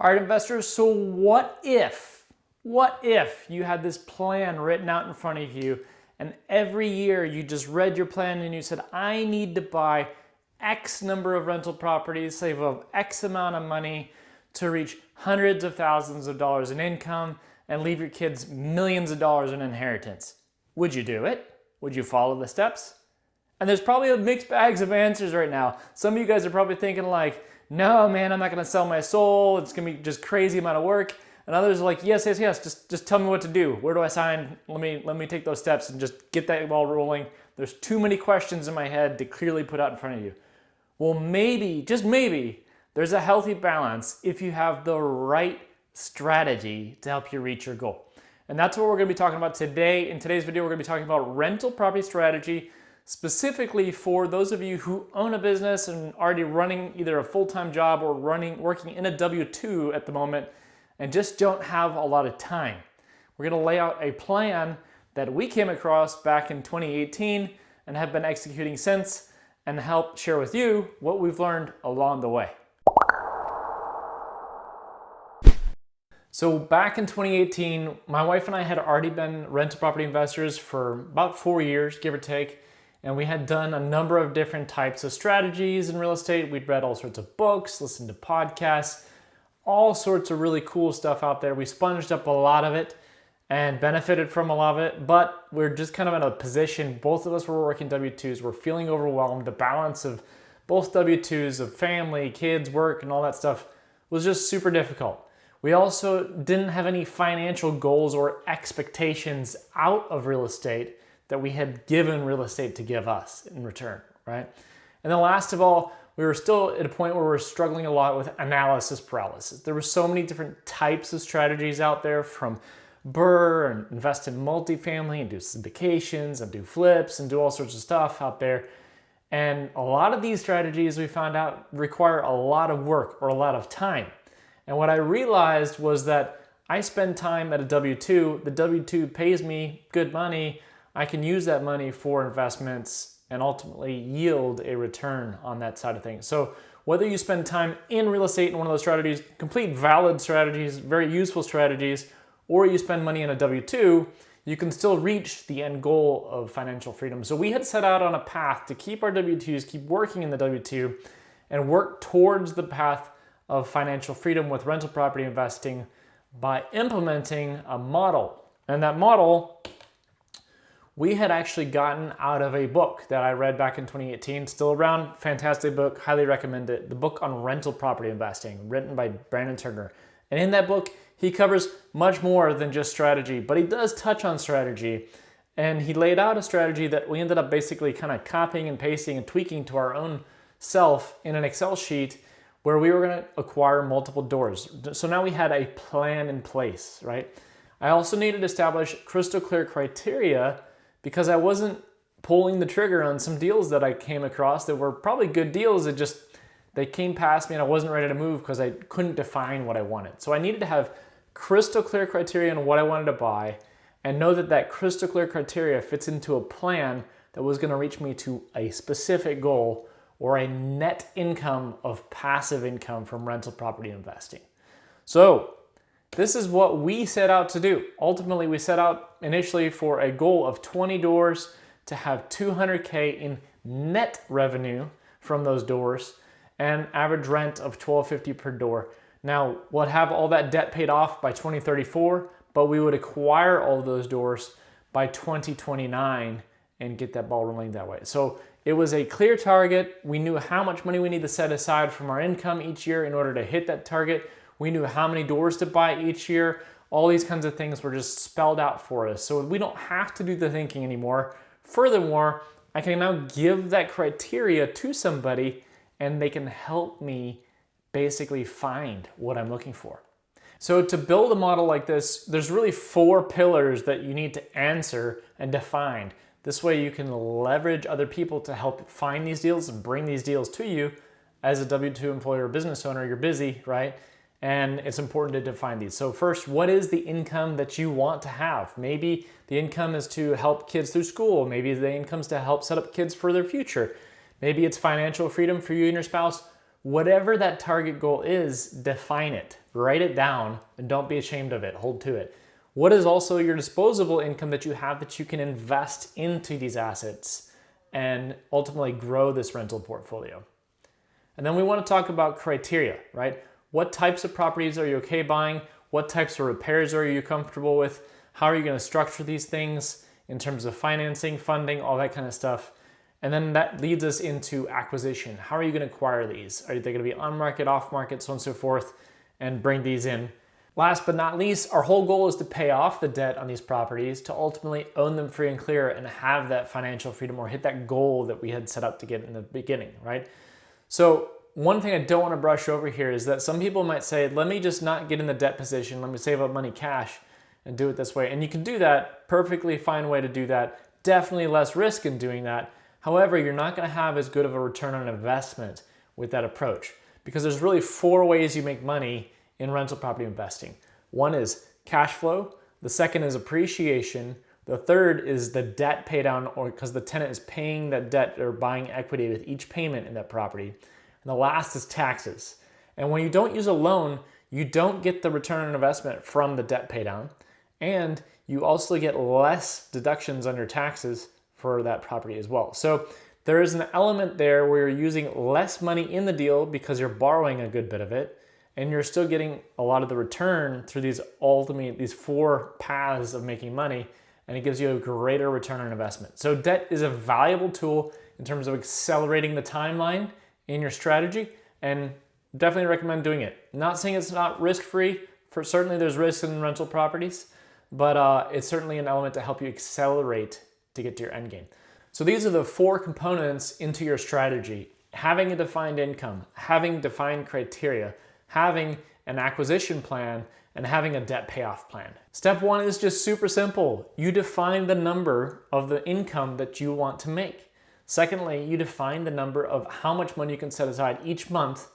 All right, investors, so what if you had this plan written out in front of you and every year you just read your plan and you said, I need to buy X number of rental properties, save up X amount of money to reach hundreds of thousands of dollars in income and leave your kids millions of dollars in inheritance? Would you do it? Would you follow the steps? And there's probably a mixed bags of answers right now. Some of you guys are probably thinking like, no, man, I'm not gonna sell my soul. It's gonna be just crazy amount of work. And others are like, yes, just tell me what to do. Where do I sign? Let me take those steps and just get that ball rolling. There's too many questions in my head to clearly put out in front of you. Well, maybe, just maybe, there's a healthy balance if you have the right strategy to help you reach your goal. And that's what we're gonna be talking about today. In today's video, we're gonna be talking about rental property strategy, specifically for those of you who own a business and already running either a full-time job or working in a W-2 at the moment and just don't have a lot of time. We're gonna lay out a plan that we came across back in 2018 and have been executing since and help share with you what we've learned along the way. So back in 2018, my wife and I had already been rental property investors for about 4 years, give or take. And we had done a number of different types of strategies in real estate. We'd read all sorts of books, listened to podcasts, all sorts of really cool stuff out there. We sponged up a lot of it and benefited from a lot of it, but we're just kind of in a position, both of us were working W-2s, we're feeling overwhelmed. The balance of both W-2s, of family, kids, work, and all that stuff was just super difficult. We also didn't have any financial goals or expectations out of real estate that we had given real estate to give us in return, right? And then last of all, we were still at a point where we were struggling a lot with analysis paralysis. There were so many different types of strategies out there, from BRRRR and invest in multifamily and do syndications and do flips and do all sorts of stuff out there. And a lot of these strategies we found out require a lot of work or a lot of time. And what I realized was that I spend time at a W-2, the W-2 pays me good money, I can use that money for investments and ultimately yield a return on that side of things. So whether you spend time in real estate in one of those strategies, complete valid strategies, very useful strategies, or you spend money in a W-2, you can still reach the end goal of financial freedom. So we had set out on a path to keep our W-2s, keep working in the W-2, and work towards the path of financial freedom with rental property investing by implementing a model. And that model we had actually gotten out of a book that I read back in 2018, still around, fantastic book, highly recommend it. The book on rental property investing, written by Brandon Turner. And in that book, he covers much more than just strategy, but he does touch on strategy. And he laid out a strategy that we ended up basically kind of copying and pasting and tweaking to our own self in an Excel sheet where we were gonna acquire multiple doors. So now we had a plan in place, right? I also needed to establish crystal clear criteria because I wasn't pulling the trigger on some deals that I came across that were probably good deals. They came past me and I wasn't ready to move because I couldn't define what I wanted. So I needed to have crystal clear criteria on what I wanted to buy and know that that crystal clear criteria fits into a plan that was gonna reach me to a specific goal or a net income of passive income from rental property investing. So this is what we set out to do. Ultimately, we set out initially for a goal of 20 doors to have $200K in net revenue from those doors and average rent of $12.50 per door. Now, we'll have all that debt paid off by 2034, but we would acquire all of those doors by 2029 and get that ball rolling that way. So it was a clear target. We knew how much money we need to set aside from our income each year in order to hit that target. We knew how many doors to buy each year. All these kinds of things were just spelled out for us. So we don't have to do the thinking anymore. Furthermore, I can now give that criteria to somebody and they can help me basically find what I'm looking for. So to build a model like this, there's really 4 pillars that you need to answer and define. This way you can leverage other people to help find these deals and bring these deals to you. As a W-2 employee or business owner, you're busy, right? And it's important to define these. So first, what is the income that you want to have? Maybe the income is to help kids through school. Maybe the income is to help set up kids for their future. Maybe it's financial freedom for you and your spouse. whatever that target goal is, define it, write it down, and don't be ashamed of it, hold to it. What is also your disposable income that you have that you can invest into these assets and ultimately grow this rental portfolio? And then we want to talk about criteria, right? What types of properties are you okay buying? What types of repairs are you comfortable with? How are you going to structure these things in terms of financing, funding, all that kind of stuff? And then that leads us into acquisition. How are you going to acquire these? Are they going to be on market, off market, so on and so forth, and bring these in? Last but not least, our whole goal is to pay off the debt on these properties to ultimately own them free and clear and have that financial freedom or hit that goal that we had set up to get in the beginning, right? So one thing I don't want to brush over here is that some people might say, let me just not get in the debt position, let me save up money cash and do it this way. And you can do that, perfectly fine way to do that. Definitely less risk in doing that. However, you're not going to have as good of a return on investment with that approach because there's really 4 ways you make money in rental property investing. One is cash flow. The second is appreciation. The third is the debt pay down, or because the tenant is paying that debt or buying equity with each payment in that property. And the last is taxes. And when you don't use a loan, you don't get the return on investment from the debt pay down. And you also get less deductions on your taxes for that property as well. So there is an element there where you're using less money in the deal because you're borrowing a good bit of it, and you're still getting a lot of the return through these 4 paths of making money, and it gives you a greater return on investment. So debt is a valuable tool in terms of accelerating the timeline in your strategy, and definitely recommend doing it. Not saying it's not risk-free, for certainly there's risk in rental properties, but it's certainly an element to help you accelerate to get to your end game. So these are the 4 components into your strategy: having a defined income, having defined criteria, having an acquisition plan, and having a debt payoff plan. Step 1 is just super simple. You define the number of the income that you want to make. Secondly, you define the number of how much money you can set aside each month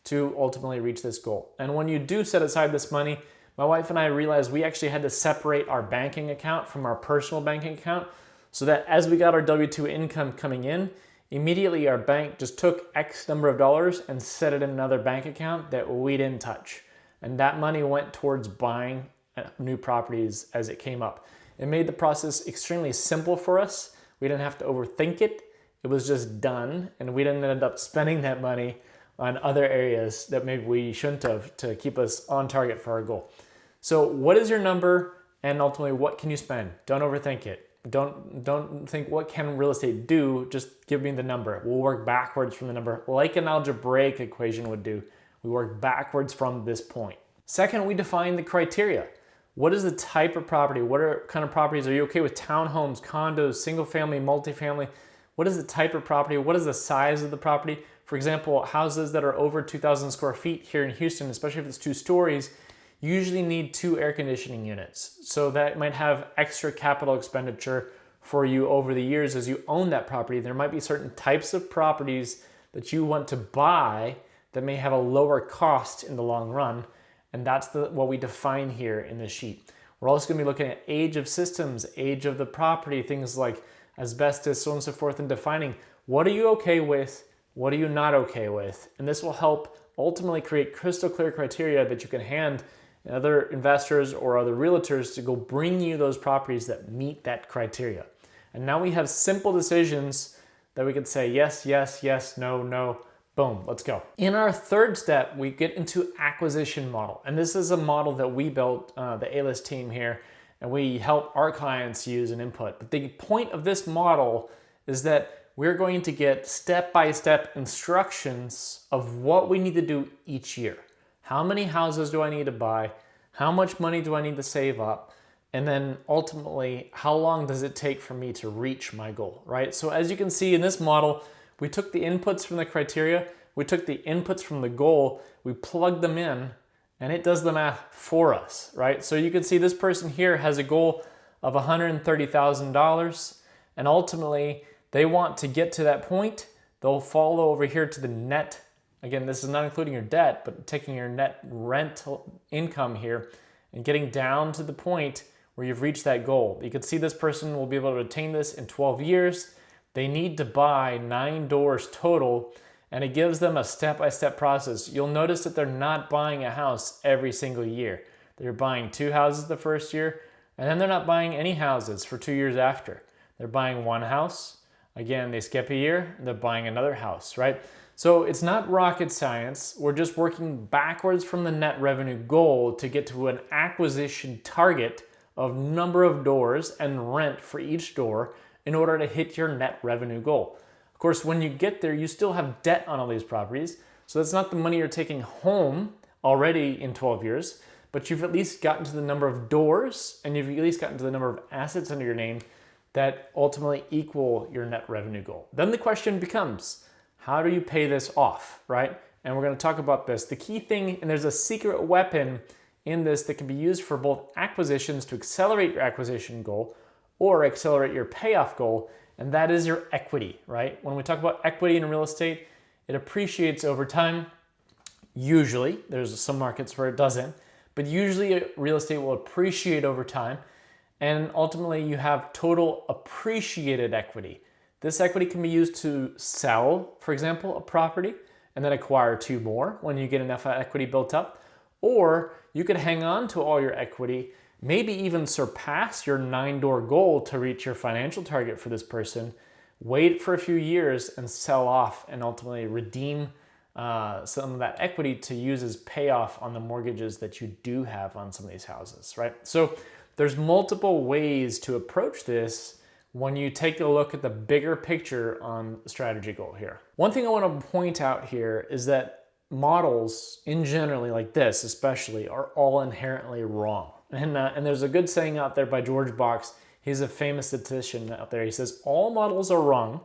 to ultimately reach this goal. And when you do set aside this money, my wife and I realized we actually had to separate our banking account from our personal banking account, so that as we got our W-2 income coming in, immediately our bank just took X number of dollars and set it in another bank account that we didn't touch. And that money went towards buying new properties as it came up. It made the process extremely simple for us. We didn't have to overthink it. It was just done, and we didn't end up spending that money on other areas that maybe we shouldn't have to keep us on target for our goal. So what is your number, and ultimately what can you spend? Don't overthink it. Don't think what can real estate do, just give me the number. We'll work backwards from the number like an algebraic equation would do. We work backwards from this point. Second, we define the criteria. What is the type of property? What kind of properties? Are you okay with townhomes, condos, single family, multifamily? What is the type of property? What is the size of the property? For example, houses that are over 2,000 square feet here in Houston, especially if it's 2 stories, usually need 2 air conditioning units. So that might have extra capital expenditure for you over the years as you own that property. There might be certain types of properties that you want to buy that may have a lower cost in the long run. And that's what we define here in this sheet. We're also going to be looking at age of systems, age of the property, things like asbestos, so on and so forth, and defining what are you okay with, what are you not okay with. And this will help ultimately create crystal clear criteria that you can hand other investors or other realtors to go bring you those properties that meet that criteria. And now we have simple decisions that we could say yes, yes, yes, no, no, boom, let's go. In our third step, we get into acquisition model. And this is a model that we built, the A-List team here, and we help our clients use and input. But the point of this model is that we're going to get step-by-step instructions of what we need to do each year. How many houses do I need to buy? How much money do I need to save up? And then ultimately, how long does it take for me to reach my goal, right? So as you can see in this model, we took the inputs from the criteria, we took the inputs from the goal, we plugged them in, and it does the math for us, right? So you can see this person here has a goal of $130,000, and ultimately they want to get to that point. They'll follow over here to the net. Again, this is not including your debt, but taking your net rental income here and getting down to the point where you've reached that goal. You can see this person will be able to attain this in 12 years. They need to buy 9 doors total, and it gives them a step-by-step process. You'll notice that they're not buying a house every single year. They're buying 2 houses the first year, and then they're not buying any houses for 2 years after. They're buying 1 house. Again, they skip a year, they're buying another house, right? So it's not rocket science. We're just working backwards from the net revenue goal to get to an acquisition target of number of doors and rent for each door in order to hit your net revenue goal. Of course, when you get there, you still have debt on all these properties. So that's not the money you're taking home already in 12 years, but you've at least gotten to the number of doors and you've at least gotten to the number of assets under your name that ultimately equal your net revenue goal. Then the question becomes, how do you pay this off, right? And we're gonna talk about this. The key thing, and there's a secret weapon in this that can be used for both acquisitions to accelerate your acquisition goal or accelerate your payoff goal, and that is your equity, right? When we talk about equity in real estate, it appreciates over time. Usually, there's some markets where it doesn't, but usually real estate will appreciate over time, and ultimately you have total appreciated equity. This equity can be used to sell, for example, a property, and then acquire 2 more when you get enough equity built up, or you could hang on to all your equity, maybe even surpass your 9-door goal to reach your financial target for this person, wait for a few years and sell off and ultimately redeem some of that equity to use as payoff on the mortgages that you do have on some of these houses, right? So there's multiple ways to approach this when you take a look at the bigger picture on the strategy goal here. One thing I want to point out here is that models in generally like this especially are all inherently wrong. And there's a good saying out there by George Box. He's a famous statistician out there. He says, all models are wrong,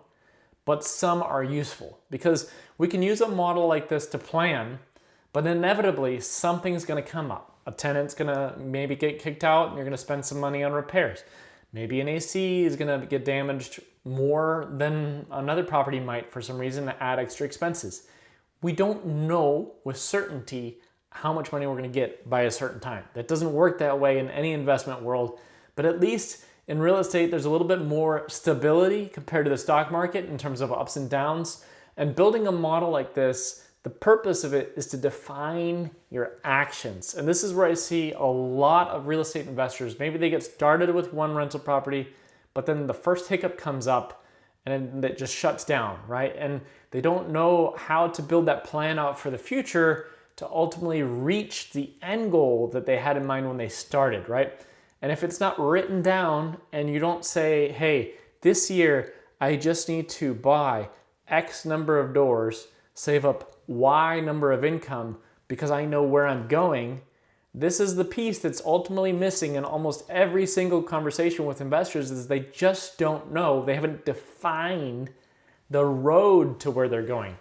but some are useful. Because we can use a model like this to plan, but inevitably something's gonna come up. A tenant's gonna maybe get kicked out and you're gonna spend some money on repairs. Maybe an AC is gonna get damaged more than another property might for some reason to add extra expenses. We don't know with certainty how much money we're gonna get by a certain time. That doesn't work that way in any investment world, but at least in real estate, there's a little bit more stability compared to the stock market in terms of ups and downs. And building a model like this, the purpose of it is to define your actions. And this is where I see a lot of real estate investors, maybe they get started with one rental property, but then the first hiccup comes up and it just shuts down, right? And they don't know how to build that plan out for the future to ultimately reach the end goal that they had in mind when they started, right? And if it's not written down and you don't say, hey, this year I just need to buy X number of doors, save up Y number of income because I know where I'm going, this is the piece that's ultimately missing in almost every single conversation with investors is they just don't know. They haven't defined the road to where they're going.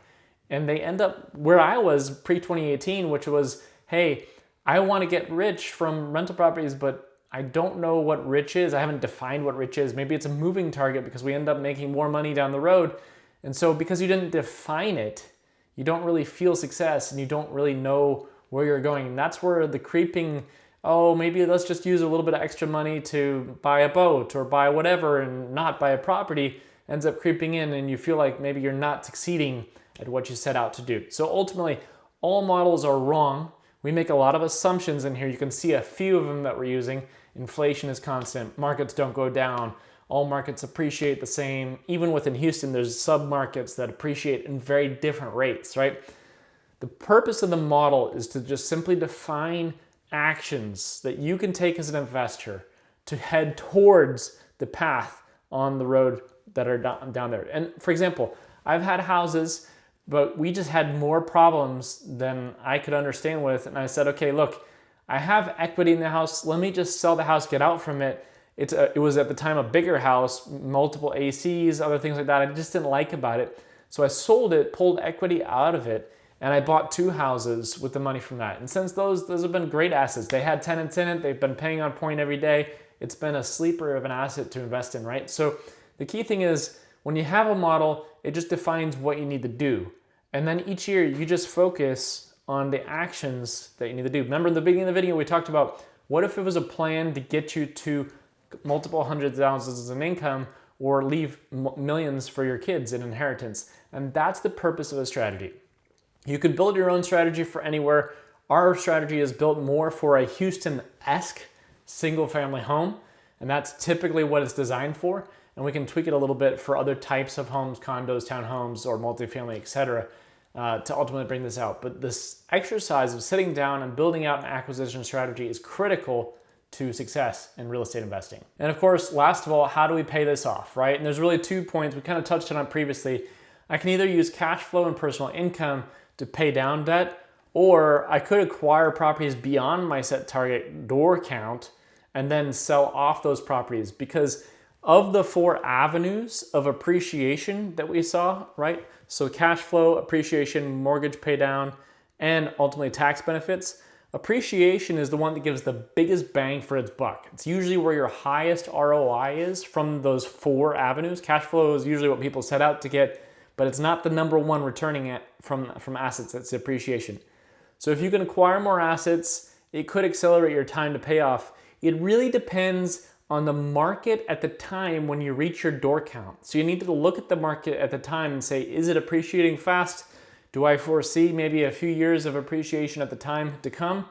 And they end up where I was pre-2018, which was, hey, I want to get rich from rental properties, but I don't know what rich is. I haven't defined what rich is. Maybe it's a moving target because we end up making more money down the road. And so because you didn't define it, you don't really feel success and you don't really know where you're going. And that's where the creeping, oh, maybe let's just use a little bit of extra money to buy a boat or buy whatever and not buy a property ends up creeping in and you feel like maybe you're not succeeding at what you set out to do. So ultimately, all models are wrong. We make a lot of assumptions in here. You can see a few of them that we're using. Inflation is constant. Markets don't go down. All markets appreciate the same. Even within Houston, there's sub-markets that appreciate in very different rates, right? The purpose of the model is to just simply define actions that you can take as an investor to head towards the path on the road that are down there. And for example, I've had houses, but we just had more problems than I could understand with. And I said, okay, look, I have equity in the house. Let me just sell the house, get out from it. It was at the time a bigger house, multiple ACs, other things like that. I just didn't like about it. So I sold it, pulled equity out of it, and I bought 2 houses with the money from that. And since those have been great assets. They had tenants in it. They've been paying on point every day. It's been a sleeper of an asset to invest in, right? So the key thing is when you have a model, it just defines what you need to do. And then each year you just focus on the actions that you need to do. Remember in the beginning of the video, we talked about what if it was a plan to get you to multiple hundred thousands in income or leave millions for your kids in inheritance. And that's the purpose of a strategy. You could build your own strategy for anywhere. Our strategy is built more for a Houston-esque single family home, and that's typically what it's designed for. And we can tweak it a little bit for other types of homes, condos, townhomes, or multifamily, etc., to ultimately bring this out. But this exercise of sitting down and building out an acquisition strategy is critical to success in real estate investing. And of course, last of all, how do we pay this off, right? And there's really 2 points. We kind of touched on it previously. I can either use cash flow and personal income to pay down debt, or I could acquire properties beyond my set target door count and then sell off those properties. Because of the 4 avenues of appreciation that we saw, right? So cash flow, appreciation, mortgage pay down, and ultimately tax benefits. Appreciation is the one that gives the biggest bang for its buck. It's usually where your highest ROI is from those 4 avenues. Cash flow is usually what people set out to get, but it's not the number one returning it from assets, it's appreciation. So if you can acquire more assets, it could accelerate your time to pay off. It really depends on the market at the time when you reach your door count. So you need to look at the market at the time and say, is it appreciating fast? Do I foresee maybe a few years of appreciation at the time to come?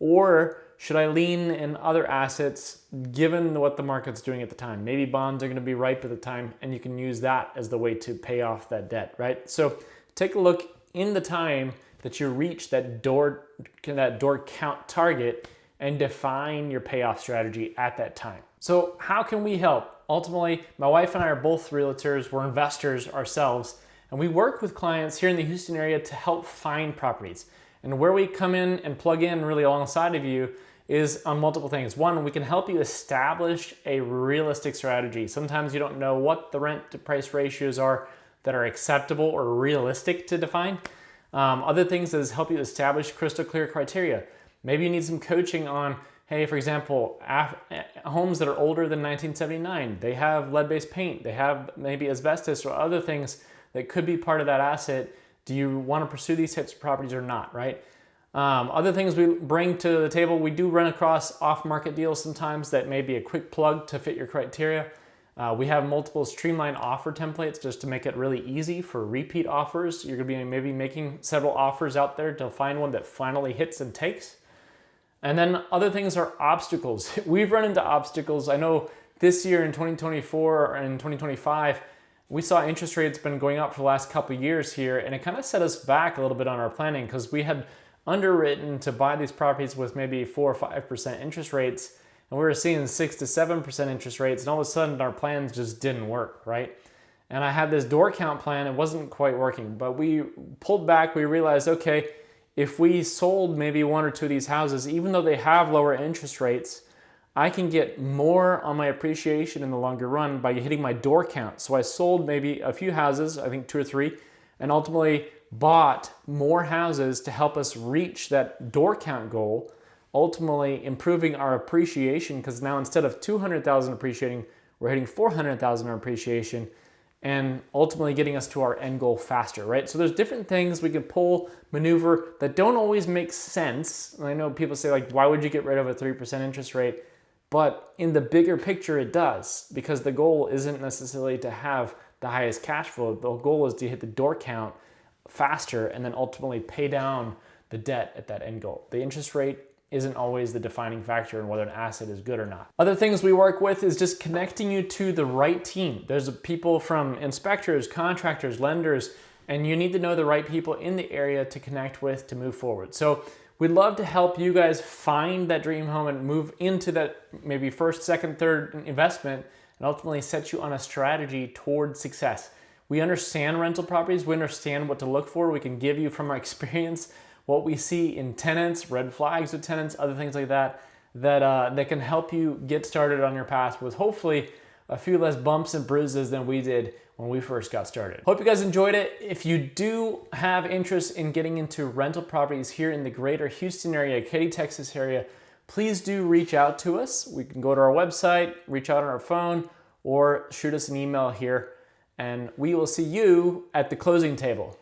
Or should I lean in other assets given what the market's doing at the time? Maybe bonds are gonna be ripe at the time and you can use that as the way to pay off that debt, right? So take a look in the time that you reach that door count target and define your payoff strategy at that time. So how can we help? Ultimately, my wife and I are both realtors, we're investors ourselves, and we work with clients here in the Houston area to help find properties. And where we come in and plug in really alongside of you is on multiple things. One, we can help you establish a realistic strategy. Sometimes you don't know what the rent to price ratios are that are acceptable or realistic to define. Other things is help you establish crystal clear criteria. Maybe you need some coaching on, hey, for example, homes that are older than 1979, they have lead-based paint, they have maybe asbestos or other things that could be part of that asset. Do you want to pursue these types of properties or not, right? Other things we bring to the table, we do run across off-market deals sometimes that may be a quick plug to fit your criteria. We have multiple streamlined offer templates just to make it really easy for repeat offers. You're gonna be maybe making several offers out there to find one that finally hits and takes. And then other things are obstacles. We've run into obstacles. I know this year in 2024 and 2025, we saw interest rates been going up for the last couple of years here, and it kind of set us back a little bit on our planning because we had underwritten to buy these properties with maybe 4 or 5% interest rates, and we were seeing 6 to 7% interest rates, and all of a sudden our plans just didn't work, right? And I had this door count plan, it wasn't quite working, but we pulled back, we realized, okay, if we sold maybe 1 or 2 of these houses, even though they have lower interest rates, I can get more on my appreciation in the longer run by hitting my door count. So I sold maybe a few houses, I think 2 or 3, and ultimately bought more houses to help us reach that door count goal, ultimately improving our appreciation because now instead of 200,000 appreciating, we're hitting 400,000 in appreciation and ultimately getting us to our end goal faster, right? So there's different things we can pull, maneuver that don't always make sense. And I know people say like, why would you get rid of a 3% interest rate? But in the bigger picture, it does, because the goal isn't necessarily to have the highest cash flow. The goal is to hit the door count faster and then ultimately pay down the debt at that end goal. The interest rate isn't always the defining factor in whether an asset is good or not. Other things we work with is just connecting you to the right team. There's people from inspectors, contractors, lenders, and you need to know the right people in the area to connect with to move forward. So we'd love to help you guys find that dream home and move into that maybe first, second, third investment and ultimately set you on a strategy towards success. We understand rental properties. We understand what to look for. We can give you from our experience what we see in tenants, red flags with tenants, other things like that, that can help you get started on your path with hopefully a few less bumps and bruises than we did when we first got started. Hope you guys enjoyed it. If you do have interest in getting into rental properties here in the greater Houston area, Katy, Texas area, please do reach out to us. We can go to our website, reach out on our phone, or shoot us an email here, and we will see you at the closing table.